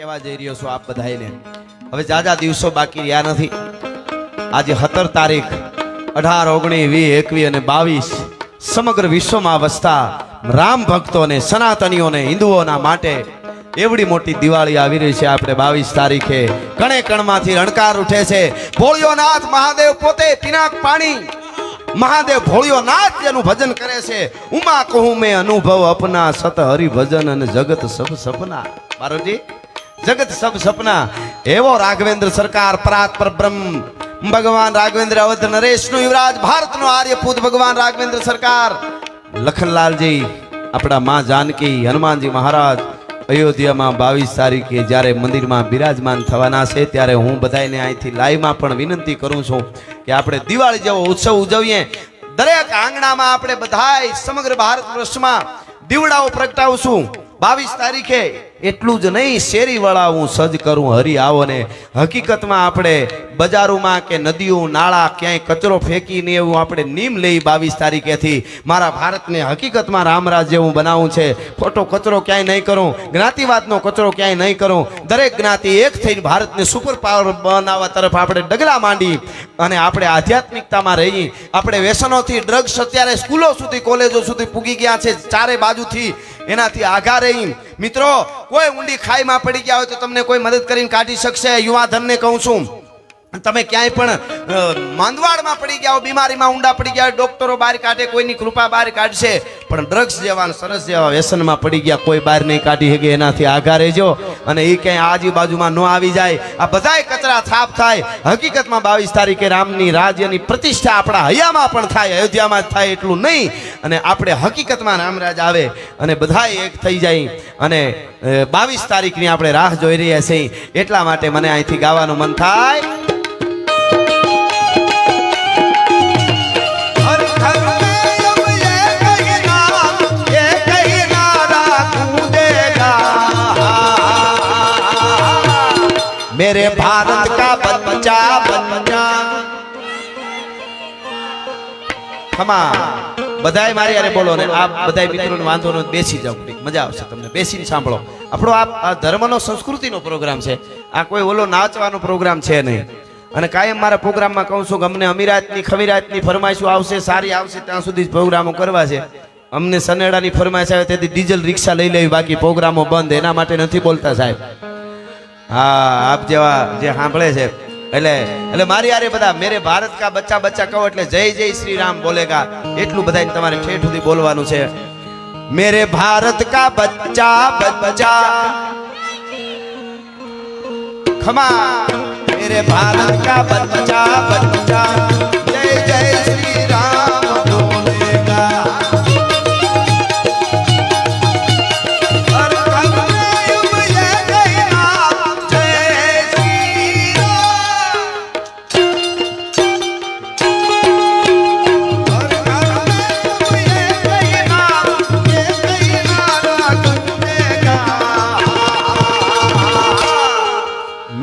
કહેવા જઈ રહ્યો છું આપ બધાને. હવે જાજા દિવસો બાકી રહ્યા નથી. આજે 17 તારીખ 18, 19, 20, 21 અને 22 સમગ્ર વિશ્વમાં વસતા રામ ભક્તોને, સનાતનીઓને, હિન્દુઓના માટે એવડી મોટી દિવાળી આવી રહી છે. આપણે 22 તારીખે કણે કણમાંથી રણકાર ઉઠે છે. ભોળિયોનાથ મહાદેવ પોતે પિનાક પાણી મહાદેવ ભોળિયોનાથ જેનું ભજન કરે છે. ઉમા કહું મેં અનુભવ અપના સત હરિ ભજન અને જગત સબ સપના. બારોજી, જગત સબ સપના. એવો રાઘવેન્દ્ર સરકાર પરાત પરબ્રહ્મ ભગવાન રાઘવેન્દ્ર અવધ નરેશનો યુવરાજ, ભારતનો આર્યપૂત ભગવાન રાઘવેન્દ્ર સરકાર, લખનલાલજી, આપણા માં જાનકી, હનુમાનજી મહારાજ અયોધ્યામાં 22 તારીખે જ્યારે મંદિરમાં બિરાજમાન થવાના છે, ત્યારે હું બધાને અહીંથી લાઈવમાં પણ વિનંતી કરું છું કે આપણે દિવાળી જેવો ઉત્સવ ઉજવીએ. દરેક આંગણામાં આપણે બધાય સમગ્ર ભારત વર્ષમાં દીવડાઓ પ્રગટાવશું. 22 તારીખે એટલું જ નહીં, શેરી વાળા હું સજ કરું હરી આવો ને. હકીકતમાં આપણે બજારોમાં કે નદીઓ નાળા ક્યાંય કચરો ફેંકીને એવું આપણે નીમ લઈ 22 તારીખેથી મારા ભારતને હકીકતમાં રામરાજ જેવું બનાવવું છે. ખોટો કચરો ક્યાંય નહીં કરું, જ્ઞાતિવાદનો કચરો ક્યાંય નહીં કરું. દરેક જ્ઞાતિ એક થઈને ભારતને સુપર પાવર બનાવવા તરફ આપણે ડગલા માંડી અને આપણે આધ્યાત્મિકતામાં રહી. આપણે વ્યસનોથી, ડ્રગ્સ અત્યારે સ્કૂલો સુધી, કોલેજો સુધી પૂગી ગયા છે ચારે બાજુથી. એનાથી આઘા રહી મિત્રો, કોઈ ઊંડી ખાઈમાં પડી ગયા હોય તો તમને કોઈ મદદ કરીને કાઢી શકશે. યુવા ધનને કહું છું, તમે ક્યાંય પણ માંદવાડમાં પડી ગયા હો, બીમારીમાં ઊંડા પડી ગયા હોય, ડોક્ટરો બહાર કાઢે, કોઈની કૃપા બહાર કાઢશે. પણ ડ્રગ્સ જેવા, સરસ જેવા વ્યસનમાં પડી ગયા કોઈ બહાર નહીં કાઢી શકે. એનાથી આઘા રહેજો અને એ ક્યાંય આજુબાજુમાં ન આવી જાય. આ બધાય કચરા સાફ થાય. હકીકતમાં 22 તારીખે રામની રાજ્યની પ્રતિષ્ઠા આપણા હૈયામાં પણ થાય, અયોધ્યામાં જ થાય એટલું નહીં. અને આપણે હકીકતમાં રામરાજ આવે અને બધાય એક થઈ જાય. અને 22 તારીખની આપણે રાહ જોઈ રહ્યા છીએ. એટલા માટે મને અહીંથી ગાવાનું મન થાય. मेरे भारत का बच्चा बच्चा खमा બધાય મારી યારે બોલો ને. આપ બધાય મિત્રોને વાંધો ન, બેસી જાઓ, મજા આવશે તમને, બેસીને સાંભળો. આપણો આ ધર્મનો, સંસ્કૃતિનો પ્રોગ્રામ છે. આ કોઈ ઓલો નાચવાનો પ્રોગ્રામ છે નહીં. અને કાયમ મારા પ્રોગ્રામમાં કહું છું કે અમને અમીરાતની ખમીરાતની ફરમાઈશો આવશે, સારી આવશે ત્યાં સુધી પ્રોગ્રામો કરવા છે. અમને સનેડાની ફરમાઈશ આવે તેથી ડીઝલ રિક્ષા લઈ લેવી, બાકી પ્રોગ્રામો બંધ. એના માટે નથી બોલતા સાહેબ. હા, આપ જેવા જે સાંભળે છે એટલે મારી યારે બધા મેરે ભારત કા બચ્ચા બચ્ચા કહો એટલે જય જય શ્રી રામ બોલેગા એટલું બધાને તમારે ઠેઠ સુધી બોલવાનું છે. મેરે ભારત કા બચ્ચા બચ્ચા ખમા, મેરે ભારત કા બચ્ચા બચ્ચા જય જય શ્રી રામ બોલેગા.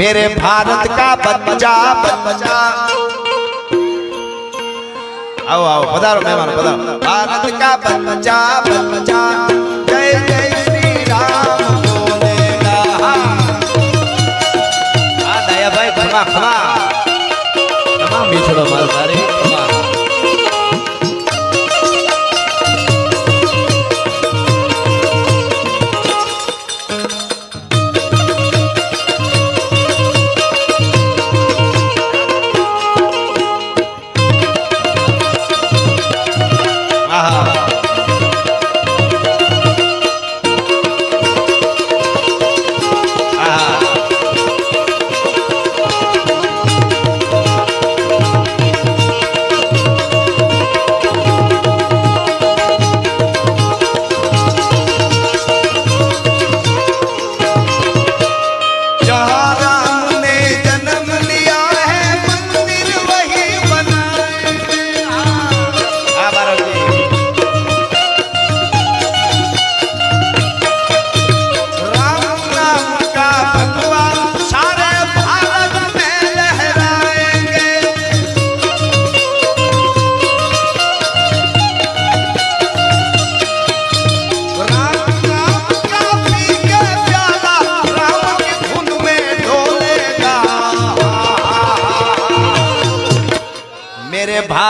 मेरे भारत का बच्चा बच्चा, आओ आओ पधारो मेहमान पधारो. भारत का बच्चा बच्चा जय जय श्री राम बोलेगा. आ दया भाई खमा खमा खमा મીઠડો માર તારી ખમા.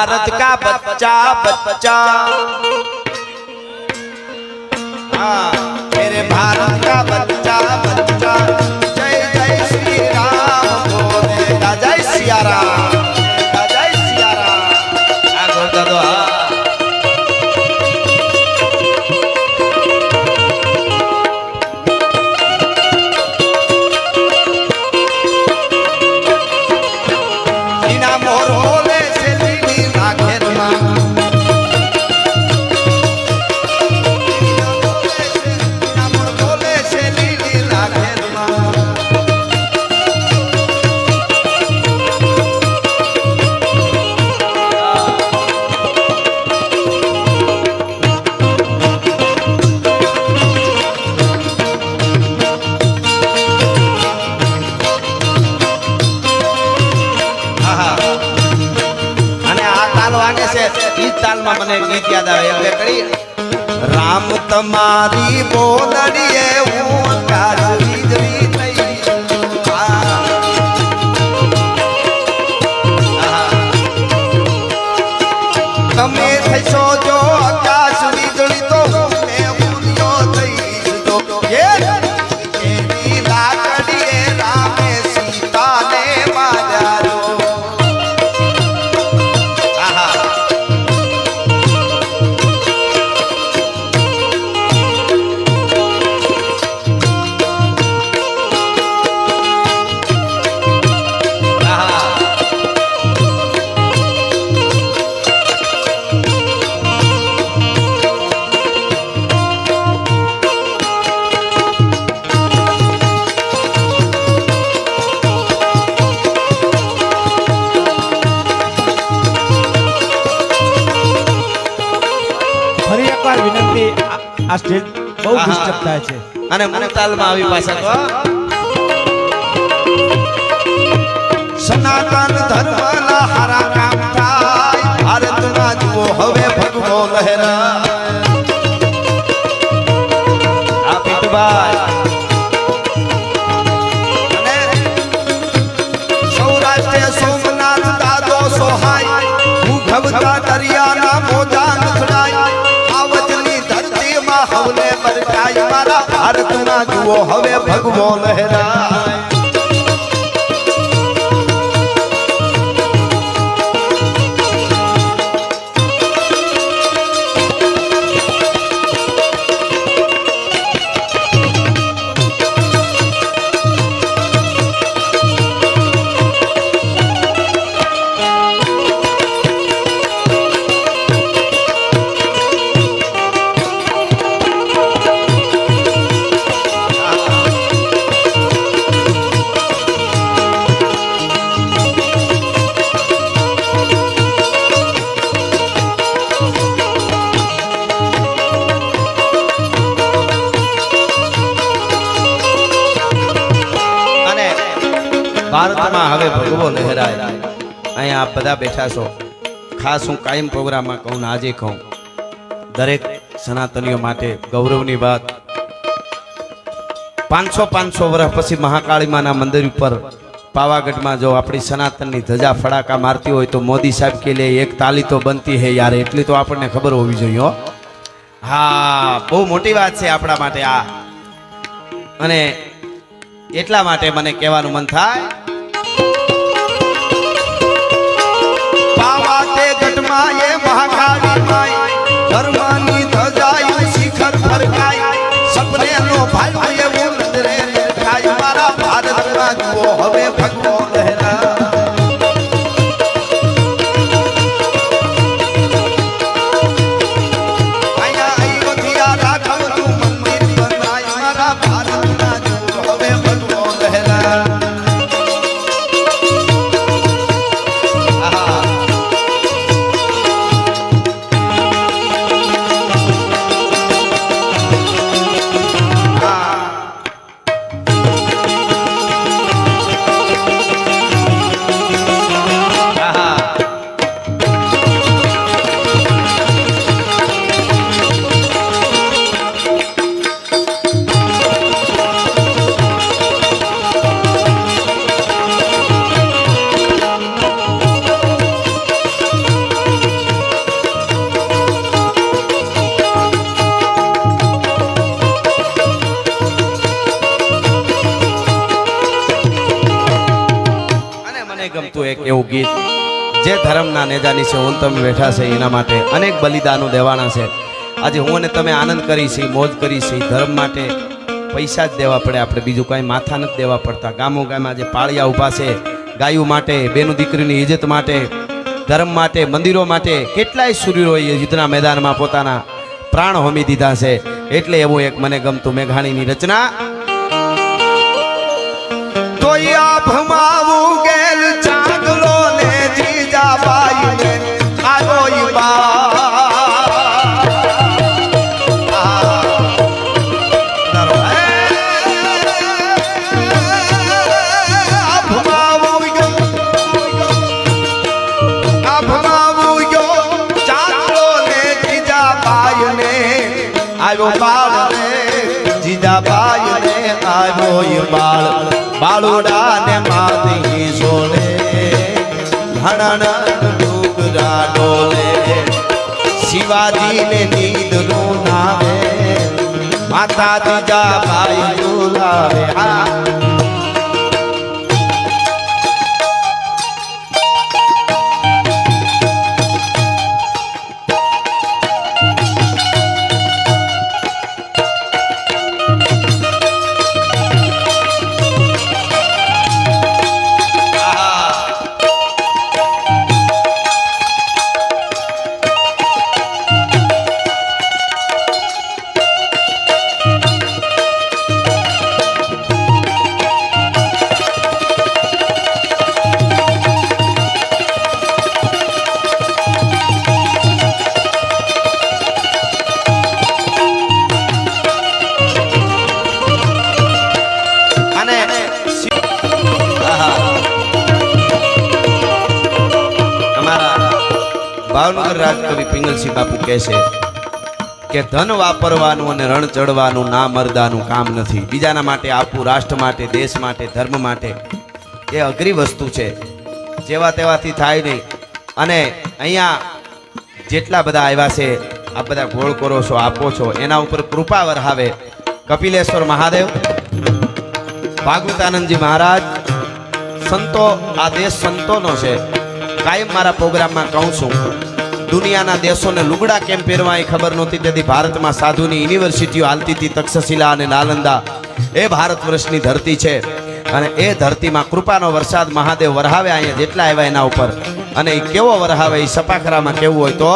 भारत का बच्चा बच्चा, हाँ मेरे भारत का बच्चा बच्चा, जय जय श्री राम बोलेगा, जय सिया राम, जय सिया राम। आ बोलता तो सीना मोर बोले से लीली राखेल मां, सीना मोर बोले से लीली राखेल मां। અને આ તાલ વાગે છે ઈ તાલમાં મને ગીત યાદ આવે એટલે કરી રામ તમારી બોલડીએ હું કાજ વીજળી થઈ તમે થશો જો આકાશ વીજળી તો મેં ભૂલ્યો થઈશ તો એની લાકડીએ રામે સીતાને માર્યા ફરી એકવાર વિનંતી, આ સ્ટેજ બહુ ડિસ્ટર્બ થાય છે અને મને તાલમાં આવી પાછા તો સનાતન ધર્મના હારા કામ થાય, ભારતમાં જુઓ હવે ભગવો લહેરાય। આ પીટુભાઈ અને સૌરાષ્ટ્રે સોમનાથ દાદો સોહાય, ભૂખવતા દરિયાના મોજા નથડાય, આવજની ધરતીમાં હવલે બરકાય, મારા ભારતમાં જુઓ હવે ભગવો લહેરાય। ભારતમાં હવે ભગવો લહેરાય। અહીંયા આપ બધા બેઠા છો, ખાસ હું કાયમ પ્રોગ્રામમાં કહું ને આજે કહું, દરેક સનાતનીઓ માટે ગૌરવની વાત, 500 વર્ષ પછી મહાકાળીમાના મંદિર ઉપર પાવાગઢમાં જો આપણી સનાતનની ધજા ફડાકા મારતી હોય તો મોદી સાહેબ કે લે એક તાલી તો બનતી હે યાર, એટલી તો આપણને ખબર હોવી જોઈએ હો। હા બહુ મોટી વાત છે આપણા માટે આ, અને એટલા માટે મને કહેવાનું મન થાય, પાવાતે ગઢમાં એ મહાકાળી માય, ધર્મની ધજાયું શિખર ફરકાય, સપનેનો ભાઈ એવું નજરે દેખાય, મારા ભારતમાં જુઓ હવે ભગવો લહેરાય। અહીંયા અયોધ્યા રાઘવનું મંદિર બનાય, મારા ભારતમાં જુઓ હવે ભગવો લહેરાય। એક એવું ગીત જે ધર્મના નેજાની છે હું તમે બેઠા છે એના માટે અનેક બલિદાનો દેવાના છે. આજે હું અને તમે આનંદ કરી છે, મોજ કરી છે. ધર્મ માટે પૈસા જ દેવા પડે, આપણે બીજું કાંઈ માથા નથી દેવા પડતા. ગામો ગામમાં જે પાળિયા ઊભા છે ગાયો માટે, બેનું દીકરીની ઇજ્જત માટે, ધર્મ માટે, મંદિરો માટે કેટલાય શૂરવીરોએ યુદ્ધના મેદાનમાં પોતાના પ્રાણ હોમી દીધા છે. એટલે એવું એક મને ગમતું મેઘાણીની રચના. તો ભમાવું ગેલ ચાંદલો ને જીજાબાઈ ને આવ્યો ઈ આવ્યો બાળ રે જીજાબાઈ ને આવ્યો ઈ બાળ બાળુડા ને માતી સોલે ધણન ડુગરા ડોલે શિવાજી ને નીંદ નું નાવે માતા જીજાબાઈ ઝુલાવે. ભાવનગર રાજકવિ પિંગલસિંહ બાપુ કહે છે કે ધન વાપરવાનું અને રણ ચડવાનું ના મરદાનું કામ નથી. બીજાના માટે આપવું, રાષ્ટ્ર માટે, દેશ માટે, ધર્મ માટે એ અઘરી વસ્તુ છે. જેવા તેવાથી થાય નહીં. અને અહીંયા જેટલા બધા આવ્યા છે આ બધા ગોળ કરો છો, આપો છો, એના ઉપર કૃપા વરહાવે કપિલેશ્વર મહાદેવ, ભાગવતાનંદજી મહારાજ, સંતો. આ દેશ સંતોનો છે. કાયમ મારા પ્રોગ્રામમાં કહું છું, દુનિયાના દેશોને લુગડા કેમ પહેરવા એ ખબર નહોતી. તેથી ભારતમાં સાધુની યુનિવર્સિટીઓ હાલતી હતી, તક્ષશિલા અને નાલંદા. એ ભારત વર્ષની ધરતી છે અને એ ધરતીમાં કૃપાનો વરસાદ મહાદેવ વરહાવે. અહીંયા જેટલા આવ્યા એના ઉપર. અને એ કેવો વરહાવે એ સપાખરામાં કેવું હોય તો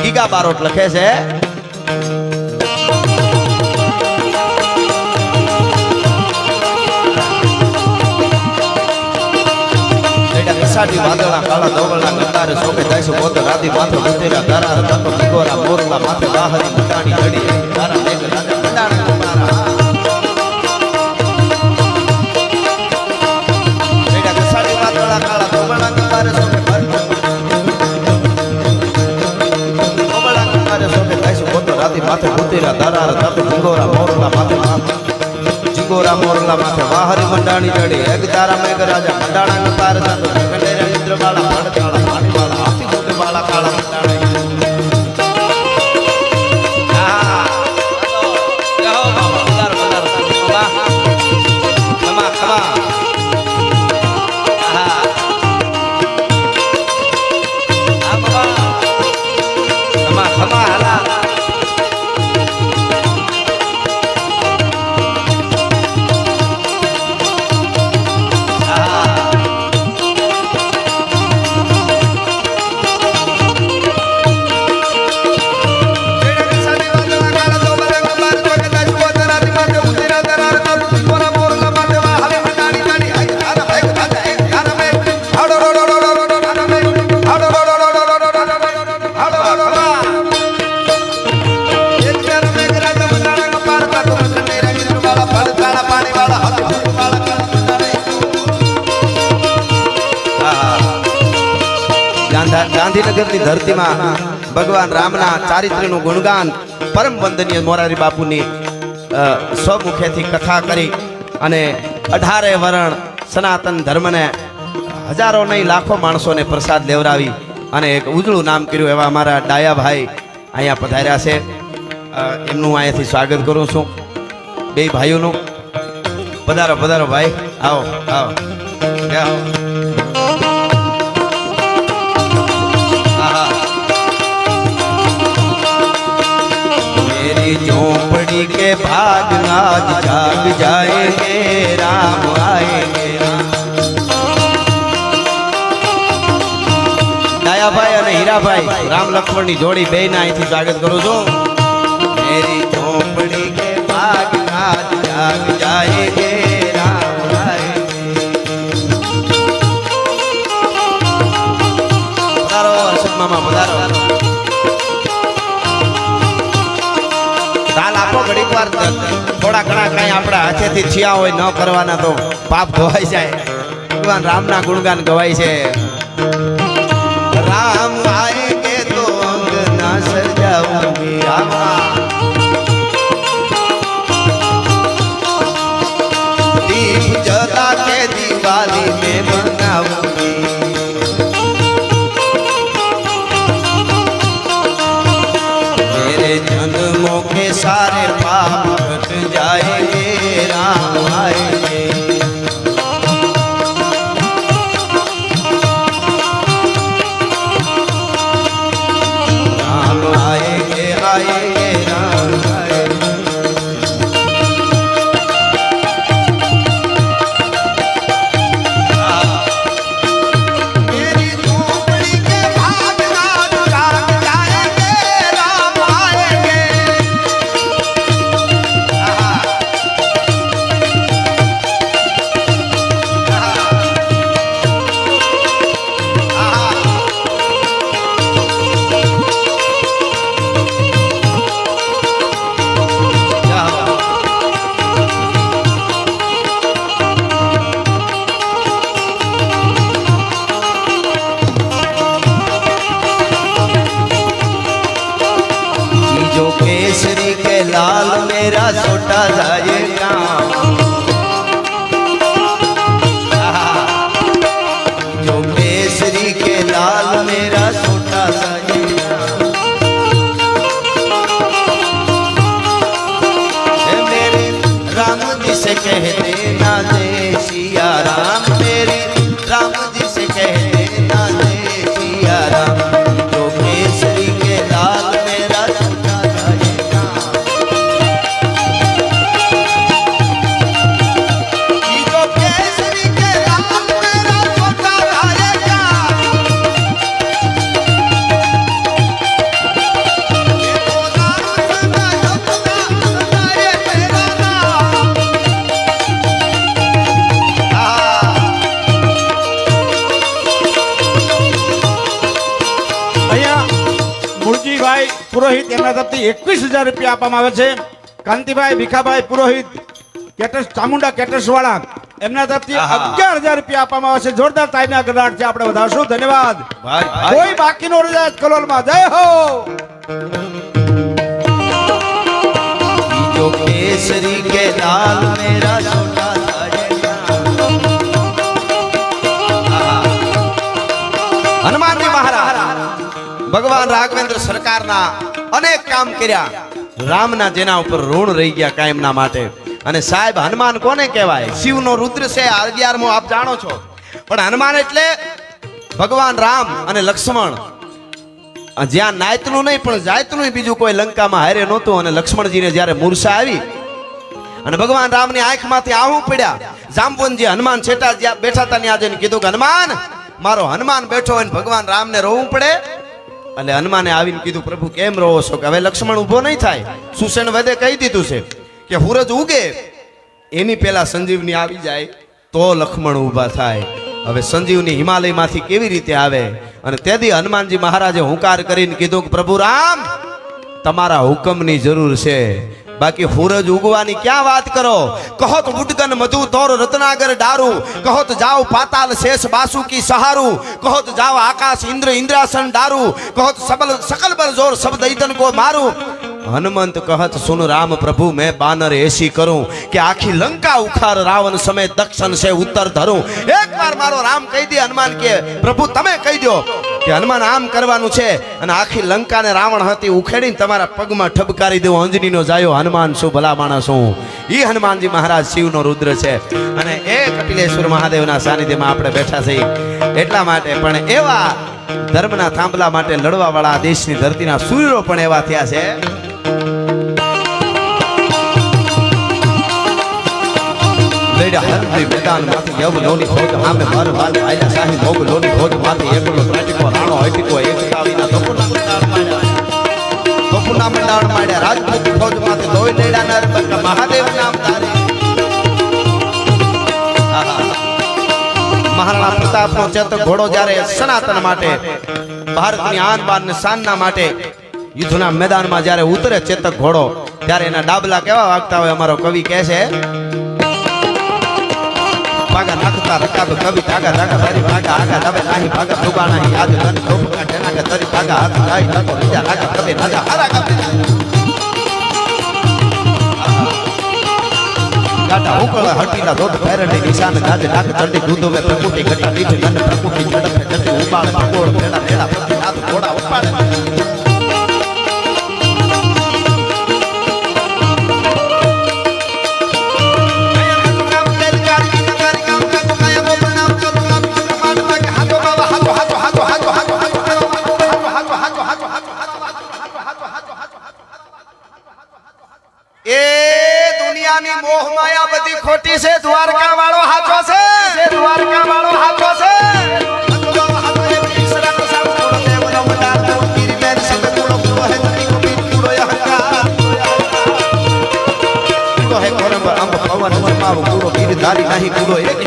ગીગા બારોટ લખે છે. વાદળા કાળા દોગળના ગંધારે સોકે જાય છે પોતે રાધી માથે ઉતેરા તારા તાતો ભીગોરા મોરલા માથે બાહરી મટાણી જડી તારા મેઘ રાજા મંડાણા કુમારા બેડા કસાડી વાદળા કાળા દોગળના ગંધારે સોકે દોગળના ગંધારે સોકે જાય છે પોતે રાધી માથે ઉતેરા તારા તાતો ભીગોરા મોરલા માથે જીગોરા મોરલા માથે બાહરી મંડાણી જડી એક તારા મેઘ રાજા મંડાણા કુમારા તાતો વાળા પાડકાળા પાણીવાળા આથી મોટે વાળા કાળા મંડાણા. હા જાઓ બાબા બજાર બજાર બાબા ખમા ખમા. હા આ બાબા ખમા ખમા હાલા. ગાંધીનગરની ધરતીમાં ભગવાન રામના ચારિત્ર્યનું ગુણગાન પરમ વંદનીય મોરારી બાપુની સ્વમુખેથી કથા કરી અને 18 વરણ સનાતન ધર્મને હજારો નહીં લાખો માણસોને પ્રસાદ લેવરાવી અને એક ઉજળું નામ કર્યું એવા અમારા ડાયાભાઈ અહીંયા પધાર્યા છે. એમનું અહીંયાથી સ્વાગત કરું છું. બે ભાઈઓનું પધારો પધારો ભાઈ, આવો આવો આવો. के भाग आज जाग जाएंगे राम आएंगे दयाभाई અને હીરાભાઈ રામ લક્ષ્મણની જોડી બેયના અહીંથી સ્વાગત કરું છું मेरी झोपड़ी के भाग आज जाग जाएंगे राम आएंगे પધારો હર્ષદ મામા પધારો તાલ આપો ઘડીક વાર થોડા ઘણા કઈ આપણા હાથેથી થયા હોય ન કરવાના તો પાપ ધોવાઈ જાય ભગવાન રામના ગુણગાન ગવાય છે राम आएंगे तो अंगना सजाऊंगी दीप जला के दिवाली में मनाऊंगी मेरे जन्मों के सारे पाप कट जाएंगे राम आएंगे केसरी के लाल मेरा छोटा जाएगा जो केसरी के लाल मेरा छोटा जाएगा मेरे राम जी से कह देना जय सिया राम मेरे राम जी से कह देना जय सिया राम जो केसरी के लाल मेरा પુરોહિત એમના તરફથી 21,000 રૂપિયા આપવામાં આવે છે કાંતિભાઈ ભીખાભાઈ પુરોહિત કેટર્સ ચામુંડા કેટર્સ વાળા એમના તરફથી 11,000 રૂપિયા આપવામાં આવે છે જોરદાર તાળીના ગરડાટ છે આપણે વધારશું ધન્યવાદ કોઈ બાકી નો રજા કલોલમાં જય હો जो केसरी के लाल मेरा छोटा हनुमानजी महाराज भगवान राघवेंद्र सरकारना अनेक काम કર્યા રામના જેના ઉપર ઋણ રહી ગયા કાયમના માટે અને સાહેબ હનુમાન કોને કહેવાય શિવનો રુદ્ર છે 11મો આપ જાણો છો પણ હનુમાન એટલે ભગવાન રામ અને લક્ષ્મણ જ્યાં નાયતનું નહીં પણ જાયતનું બીજું કોઈ લંકામાં હારે નહોતું અને લક્ષ્મણજીને જ્યારે મૂર્છા આવી અને ભગવાન રામની આંખમાંથી આહું પડ્યા જાંબુવનજી હનુમાન છેટા જ્યાં બેઠા હતા ત્યાં જઈને કીધું કે હનુમાન મારો હનુમાન બેઠો હોય ને ભગવાન રામને રોવું પડે એટલે હનુમાને આવીને કીધું પ્રભુ કેમ રોવો છો કે હવે લક્ષ્મણ ઊભો નહીં થાય સુસેન વદે કહી દીધું છે કે સૂરજ ઉગે એની પહેલા સંજીવની આવી જાય તો લક્ષ્મણ ઊભા થાય હવે સંજીવની હિમાલયમાંથી કેવી રીતે આવે અને તેથી હનુમાનજી મહારાજે હુંકાર કરીને કીધું કે પ્રભુ રામ તમારા હુકમની જરૂર છે બાકી સૂરજ ઉગવાની ક્યાં વાત કરો કહો તો ઉડગન મધુ તોર રત્નાગર ડારું કહો તો જાઓ પાતાલ શેષ બાસુકી સહારું કહો તો જાઓ આકાશ ઇન્દ્ર ઇન્દ્રાસન ડારું કહો તો सकल बर जोर सब दैतन को मारूं हनुमंत कहत सुन राम प्रभु मैं बानर ऐसी करूं कि आखी लंका उखार रावण समेत दक्षिण से उत्तर धरूं एक बार मारो राम कही दे हनुमान के प्रभु तमे कही दो कि हनुमान आम करवानुं छे अने आखी लंका ने रावण हती उखेडीने तमारा पगमां ठबकारी देवो अंजनीनो जायो हनुमान शू भला माणस हूं ई हनुमानजी महाराज शिवनो रुद्र छे अने ए कपिलेश्वर महादेवना सानिध्यमां आपणे बेठा छीए એટલા માટે પણ એવા ધર્મના થાંભલા માટે લડવા વાળા દેશની ધરતીના સૂર્યો પણ એવા થયા છે લેડા હરદી મેદાન માંથી યવલોની ખોજ આમે માર વાલ આયલા શાહી મોગલોની ખોજ માંથી એકલો ત્રેટીકો રાણો હટીકો એકતાવીના દપુના મંડાણ માડ્યા રાજપૂત ખોજ માંથી લોહી લેડાના બકા મહાદેવ નામ તારે મહારાણા પ્રતાપનો ચેતક ઘોડો જ્યારે સનાતન માટે ભારતની આન બાન ને શાનના માટે યુદ્ધના મેદાનમાં જ્યારે ઉતરે ચેતક ઘોડો ત્યારે એના ડાબલા કેવા વાગતા હોય અમારો કવિ કહે છે ભાગા નાખતા રકાબ કવિ ભાગા ભાગા તારી ભાગા આગા દબે નાહી ભાગા દુબાણા યાદ ધન ધોપકા ટેના કે તારી ભાગા હાથ ગાઈ નાખો બીજા નાખા કબે નાજા હારા કબે ગાટા ઉકળ હટીલા દોત ફેરડી નિશાન ગાજ નાક ચંડી દૂધોવે પ્રકૃતિ ઘટી નીચે ધન પ્રકૃતિ ઝડપે જતી ઉબાળ પકોડ પેડા પેડા પ્રતિ હાથ ઘોડા ઉપાડે મોહ માયા બધી ખોટી છે દ્વારકા વાળો હાચો છે દ્વારકા વાળો હાચો છે નહીં પૂરો એક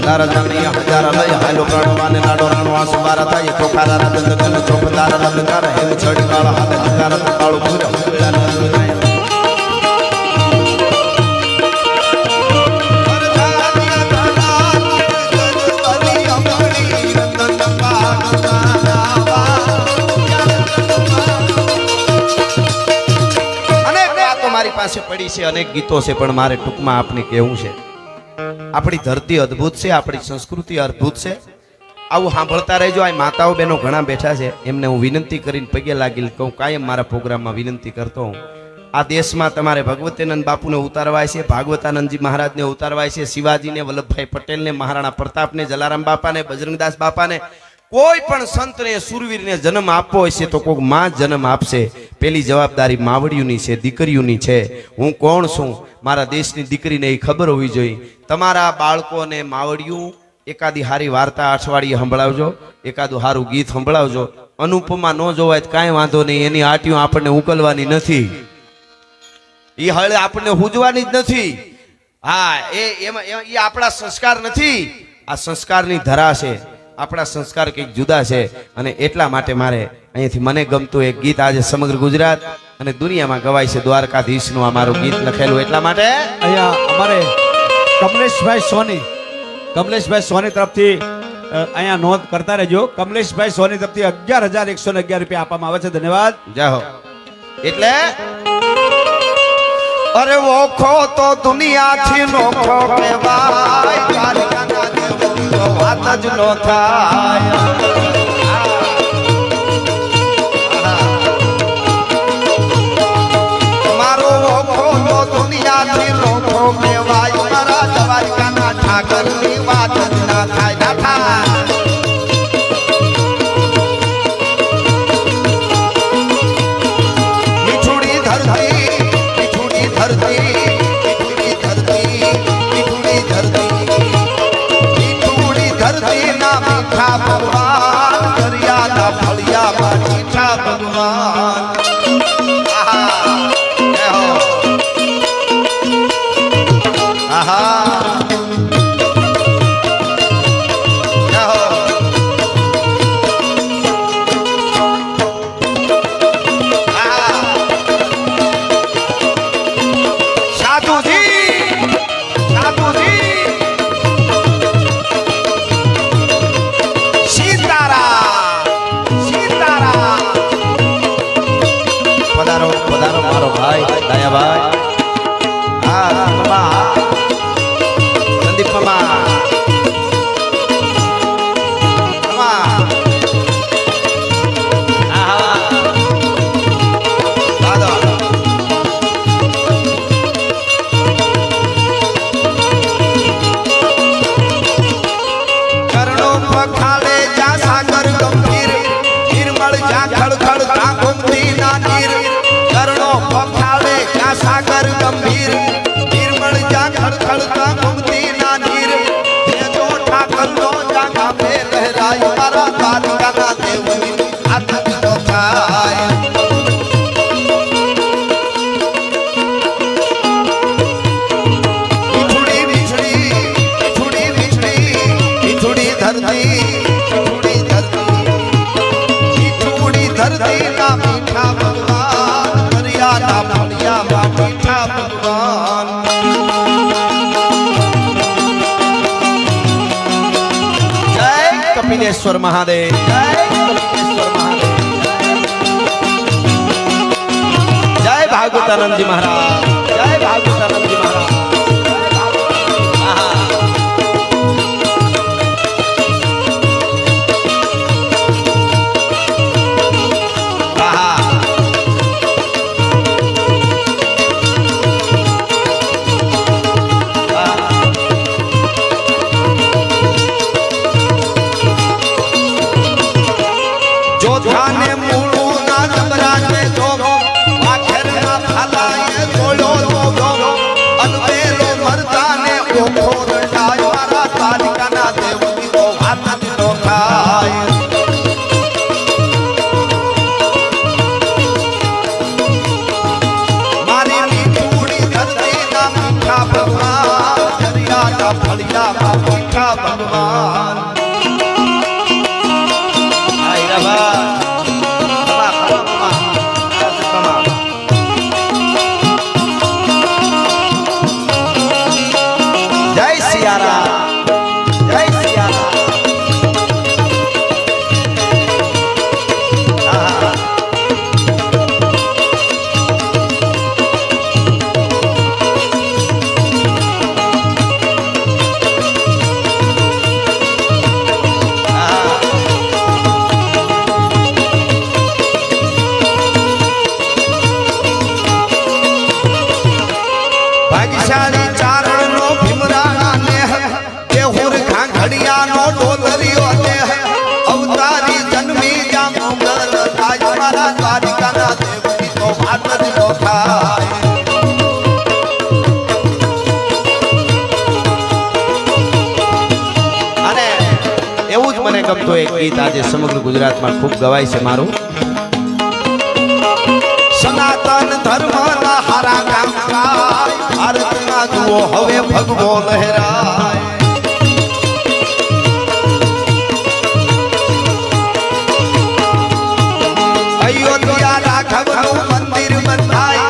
દારા જાનિયા હજારા લય હાલો પ્રાણવાને લાડો રાણો આસુ બારા થાય કોખારા રંગ ગન ચોપદારા રંગ કાર હેમ છડી કાળા હાથે હજારા કાળો પૂરા પૂરા પાસે પડી છે અનેક ગીતો છે પણ મારે ટૂંકમાં આપને કહેવું છે આપણી ધરતી અદ્ભુત છે આપણી સંસ્કૃતિ અદ્ભુત છે આવું સાંભળતા રહેજો આ માતાઓ બહેનો ઘણા બેઠા છે એમને હું વિનંતી કરીને પગે લાગી કહું કાયમ મારા પ્રોગ્રામમાં વિનંતી કરતો હું આ દેશમાં તમારે ભગવતીનંદ બાપુને ઉતારવાય છે ભાગવતાનંદજી મહારાજને ઉતારવાય છે શિવાજીને વલ્લભભાઈ પટેલને મહારાણા પ્રતાપને જલારામ બાપાને બજરંગદાસ બાપાને કોઈ પણ સંતને સુરવીરને જન્મ આપવો હશે તો કોઈક માં જન્મ આપશે પેલી જવાબદારી માવડીઓની છે દીકરીઓની છે હું કોણ છું મારા દેશની દીકરીને એ ખબર હોવી જોઈએ તમારા બાળકોને માવડિયું એકાદી હારી વાર્તા અઠવાડિયે સંભળાવજો એકાદું સારું ગીત સંભળાવજો અનુપમા ન જોવાય તો કાંઈ વાંધો નહીં એની આટીઓ આપણને ઉકલવાની નથી એ હળે આપણને હુજવાની જ નથી હા એમાં એ આપણા સંસ્કાર નથી આ સંસ્કારની ધરા છે આપણા સંસ્કાર કંઈક જુદા છે અને એટલા માટે મારે અહીંયાથી મને ગમતું એક ગીત આજે સમગ્ર ગુજરાત અને દુનિયામાં ગવાય છે દ્વારકાધીશનું આ મારું ગીત લખેલું એટલા માટે અહીંયા અમારે કમલેશભાઈ સોની તરફથી અહીંયા નોંધ કરતા રહેજો કમલેશભાઈ સોની તરફથી 11,111 રૂપિયા આપવામાં આવે છે ધન્યવાદ જય હો એટલે અરે ઓખો તો દુનિયાથી નોખો કહેવાય દ્વારકાના દેવનો વાત જ નો થાય મારો ઓખો તો દુનિયાથી નોખો કહેવાય મારા દ્વારકાના ઠાકરની વાત જ ના થાય ના થાય ભગવાન દરિયાના ફળિયામાં મીઠા ભગવાન ખાલે જા સાગર ગંભીર નિર્મળ જા ખળખળ તા ગોમતી ના સાગર ગંભીર નિર્મળ જા ખળખળતા ગોમતી ના નીર જો ઠાકર નો જાગા પે લહેરાય મારા દ્વારકાના દેવની આનંદ નો થાય ધરતી ના મીઠા ભગવાન દરિયાના ફળિયામાં મીઠા ભગવાન જય કપિલેશ્વર મહાદેવ જય કપિલેશ્વર મહાદેવ જય ભાગવતાનંદજી મહારાજ જય ભાગવતાનંદજી મહારાજ જોધાને મૂળું ના જબરાને જોગો આખરના ફાલાએ જોયો જોગો અનબેલો મરદાને ઓખો રડાય મારા તારિકાના દેવની તો વાત નો થાય મારી મીઠુડી ધરતી ના મીઠા ભગવાન દરિયાના ફળિયામાં મીઠા ભગવાન જય સિયારામ જય સિયારામ ભાગ્યશાળી ચારણ નો ભીમરાણા નેહ દેહુર ઘાંઘડિયા નો ડોલરિયો દેહ અવતારી જન્મી જા મોગલ થાય મારા દ્વારિકાના દેવની તો વાત જ નો થાય અને એવું જ મને ગમતું એક ગીત આજે સમગ્ર ગુજરાતમાં ખૂબ ગવાય છે મારું સનાતન ધર્મના હારા કામ થાય ભારતમાં જુઓ હવે ભગવો લહેરાય અયોધ્યા રાઘવનું મંદિર બંધાય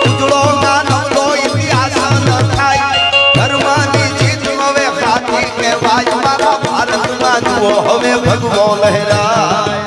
ઉજળો નાનવડો ઇતિહાસ ન થાય ધર્મની જીત હવે ખાતી કહેવાય મારા ભારતમાં જુઓ હવે ભગવો લહેરાય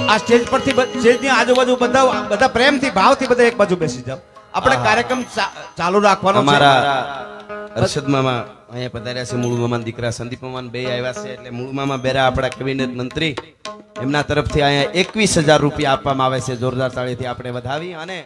આ સ્ટેજ પરથી સ્ટેજની આજુબાજુ બધા પ્રેમથી ભાવથી બધા એક બાજુ બેસી જાવ આપણે કાર્યક્રમ ચાલુ રાખવાનો છે અમારા અરશદ મામા અહીંયા પધાર્યા છે મૂળ મામા દીકરા સંદીપ મામા બે આવ્યા છે એટલે મૂળ મામા બેરા આપણા કેબિનેટ મંત્રી એમના તરફથી અહીંયા 21,000 રૂપિયા આપવામાં આવે છે જોરદાર તાળીથી આપણે વધાવી અને